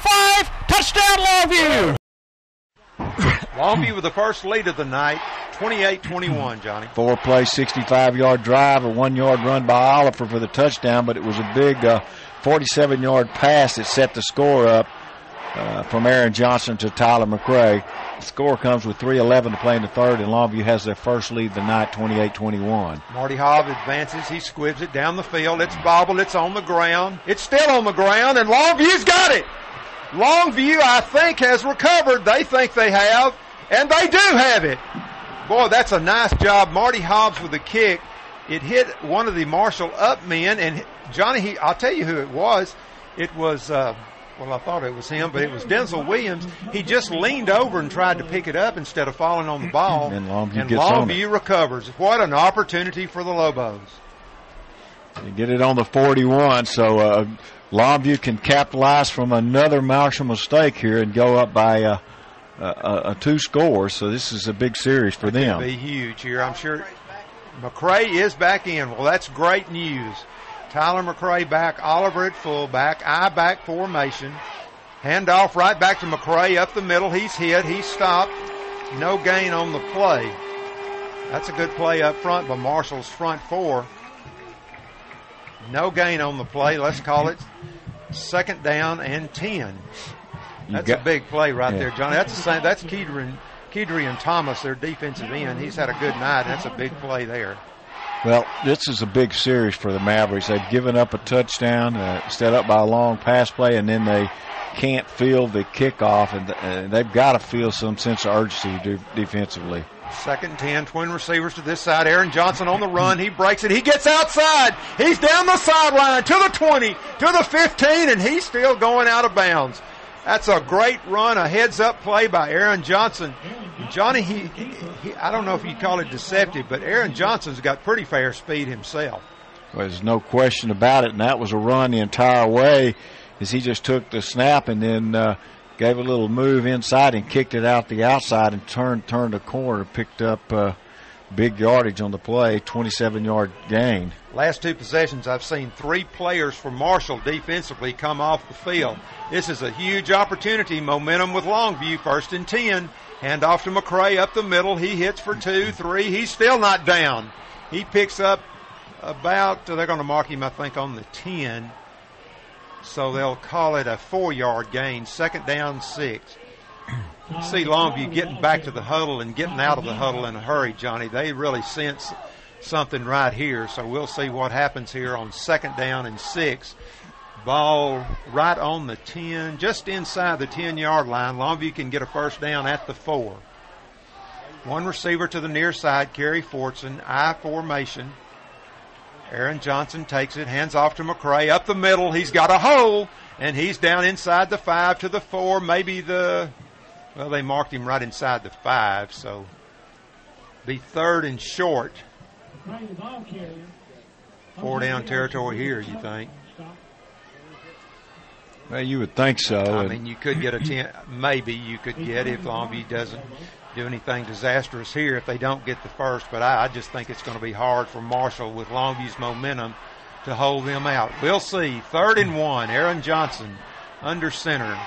5. Touchdown, Longview. Longview with the first lead of the night, 28-21, Johnny. 4-play, 65-yard drive, a 1-yard run by Oliver for the touchdown, but it was a big 47-yard pass that set the score up from Aaron Johnson to Tyler McCray. The score comes with 3:11 to play in the third, and Longview has their first lead of the night, 28-21. Marty Hobb advances. He squibs it down the field. It's bobbled. It's on the ground. It's still on the ground, and Longview's got it. Longview, I think, has recovered. They think they have, and they do have it. Boy, that's a nice job. Marty Hobbs with the kick. It hit one of the Marshall up men, and Johnny, I'll tell you who it was. It was, well, I thought it was him, but it was Denzel Williams. He just leaned over and tried to pick it up instead of falling on the ball, and Longview Longview recovers. What an opportunity for the Lobos. You get it on the 41, so Longview can capitalize from another Marshall mistake here and go up by a 2 scores. So this is a big series for them. It'll be huge here, I'm sure. McCray is back in. Well, that's great news. Tyler McCray back, Oliver at fullback, I-back formation. Handoff right back to McCray up the middle. He's hit. He's stopped. No gain on the play. That's a good play up front by Marshall's front 4. No gain on the play. Let's call it 2nd down and 10. That's a big play right there, Johnny. That's the same. That's Kedrian Thomas, their defensive end. He's had a good night, and that's a big play there. Well, this is a big series for the Mavericks. They've given up a touchdown, set up by a long pass play, and then they can't field the kickoff, and they've got to feel some sense of urgency defensively. 2nd and 10, twin receivers to this side. Aaron Johnson on the run. He breaks it. He gets outside. He's down the sideline to the 20, to the 15, and he's still going out of bounds. That's a great run, a heads-up play by Aaron Johnson. Johnny, he I don't know if you call it deceptive, but Aaron Johnson's got pretty fair speed himself. Well, there's no question about it, and that was a run the entire way as he just took the snap and then gave a little move inside and kicked it out the outside and turned a corner, picked up big yardage on the play, 27-yard gain. Last 2 possessions, I've seen 3 players for Marshall defensively come off the field. This is a huge opportunity. Momentum with Longview, 1st and 10. Hand off to McCray up the middle. He hits for 2, 3. He's still not down. He picks up about, they're going to mark him, I think, on the 10. So they'll call it a 4-yard gain, 2nd down, 6. You see Longview getting back to the huddle and getting out of the huddle in a hurry, Johnny. They really sense something right here. So we'll see what happens here on 2nd down and 6. Ball right on the 10, just inside the 10-yard line. Longview can get a 1st down at the 4. 1 receiver to the near side, Kerry Fortson, I formation. Aaron Johnson takes it, hands off to McCray up the middle. He's got a hole, and he's down inside the 5 to the 4, maybe well, they marked him right inside the 5, so be 3rd and short. 4 down territory here, you think? Well, you would think so. I mean, you could get a 10. Maybe you could get if Longview doesn't do anything disastrous here if they don't get the 1st. But I just think it's going to be hard for Marshall with Longview's momentum to hold them out. We'll see. 3rd and 1. Aaron Johnson under center.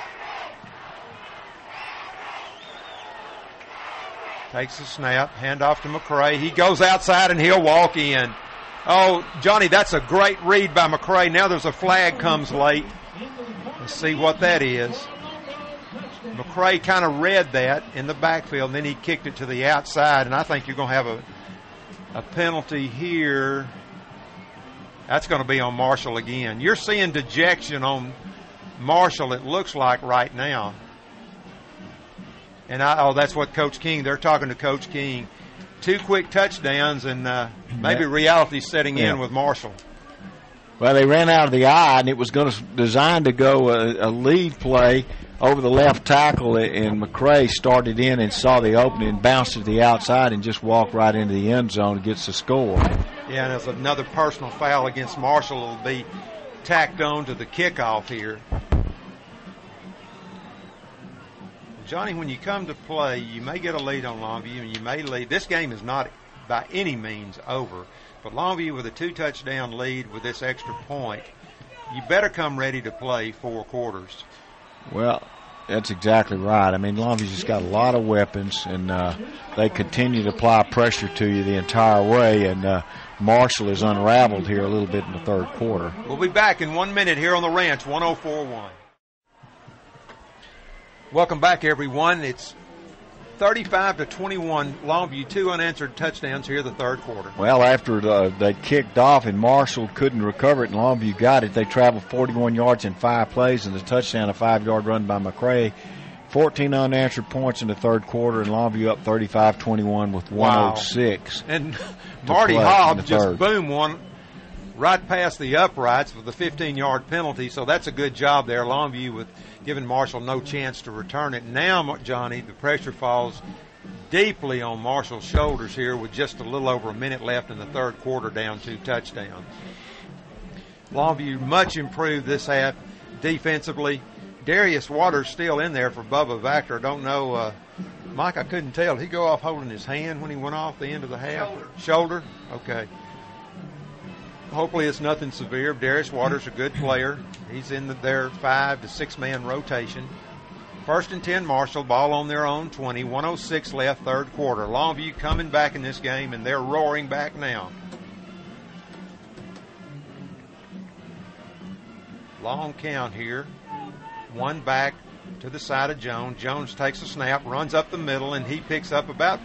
Takes the snap. Hand off to McCray. He goes outside and he'll walk in. Oh, Johnny, that's a great read by McCray. Now there's a flag comes late. Let's see what that is. McCray kind of read that in the backfield, and then he kicked it to the outside, and I think you're going to have a penalty here. That's going to be on Marshall again. You're seeing dejection on Marshall, it looks like, right now. And that's what Coach King, they're talking to Coach King. 2 quick touchdowns, and maybe reality's setting in with Marshall. Well, they ran out of the eye, and it was designed to go a lead play over the left tackle, and McCray started in and saw the opening and bounced to the outside and just walked right into the end zone and gets the score. Yeah, and there's another personal foul against Marshall will be tacked on to the kickoff here. Johnny, when you come to play, you may get a lead on Longview, and you may lead. This game is not by any means over. But Longview with a 2-touchdown lead with this extra point, you better come ready to play 4 quarters. Well, that's exactly right. I mean, Longview's just got a lot of weapons, and they continue to apply pressure to you the entire way, and Marshall is unraveled here a little bit in the third quarter. We'll be back in 1 minute here on the Ranch, 104.1. Welcome back, everyone. It's 35-21, Longview, 2 unanswered touchdowns here the third quarter. Well, after they kicked off and Marshall couldn't recover it and Longview got it, they traveled 41 yards in 5 plays and the touchdown, a 5-yard run by McCray. 14 unanswered points in the third quarter, and Longview up 35-21 with 1:06. And Marty Hobbs just boom one right past the uprights with the 15-yard penalty, so that's a good job there. Longview with giving Marshall no chance to return it. Now, Johnny, the pressure falls deeply on Marshall's shoulders here with just a little over a minute left in the third quarter, down 2 touchdowns. Longview much improved this half defensively. Darius Waters still in there for Bubba Vactor. I don't know, Mike, I couldn't tell. Did he go off holding his hand when he went off the end of the half? Shoulder? Okay. Hopefully it's nothing severe. Darius Waters, a good player. He's in their 5 to 6 man rotation. 1st and 10 Marshall, ball on their own 20, 1:06 left, third quarter. Longview coming back in this game, and they're roaring back now. Long count here. 1 back to the side of Jones. Jones takes a snap, runs up the middle, and he picks up about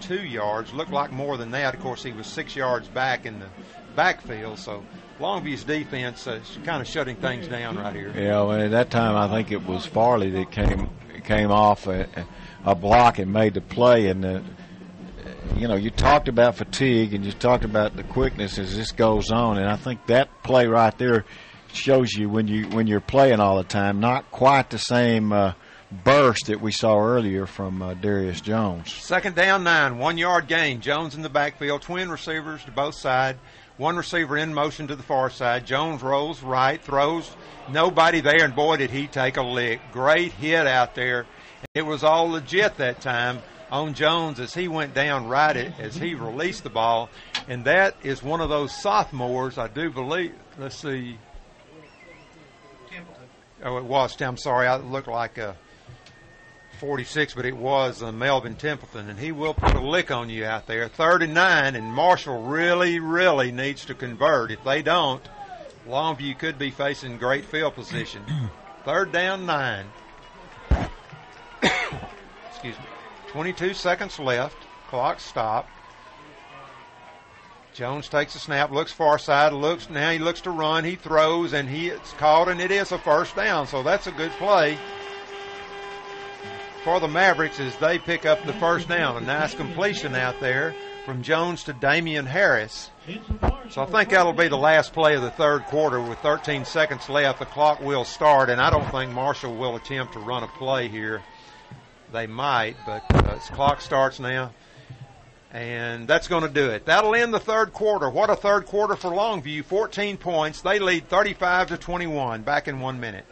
2 yards. Looked like more than that. Of course, he was 6 yards back in the backfield, so Longview's defense is kind of shutting things down right here. Yeah, well, at that time I think it was Farley that came off a block and made the play. And, you talked about fatigue and you talked about the quickness as this goes on, and I think that play right there shows you when you're playing all the time, not quite the same burst that we saw earlier from Darius Jones. 2nd down 9, 1 yard gain. Jones in the backfield, twin receivers to both sides. One receiver in motion to the far side. Jones rolls right, throws, nobody there, and boy, did he take a lick. Great hit out there. It was all legit that time on Jones as he went down right as he released the ball. And that is one of those sophomores, I do believe. Let's see. Oh, it was. I'm sorry. I looked like 46, but it was Melvin Templeton, and he will put a lick on you out there. 3rd and 9, and Marshall really, really needs to convert. If they don't, Longview could be facing great field position. 3rd down 9. Excuse me. 22 seconds left. Clock stopped. Jones takes a snap, looks far side, now he looks to run, he throws, and it's caught, and it is a 1st down, so that's a good play for the Mavericks as they pick up the 1st down. A nice completion out there from Jones to Damian Harris. So I think that'll be the last play of the third quarter with 13 seconds left. The clock will start, and I don't think Marshall will attempt to run a play here. They might, but the clock starts now. And that's going to do it. That'll end the third quarter. What a third quarter for Longview. 14 points. They lead 35-21. Back in 1 minute.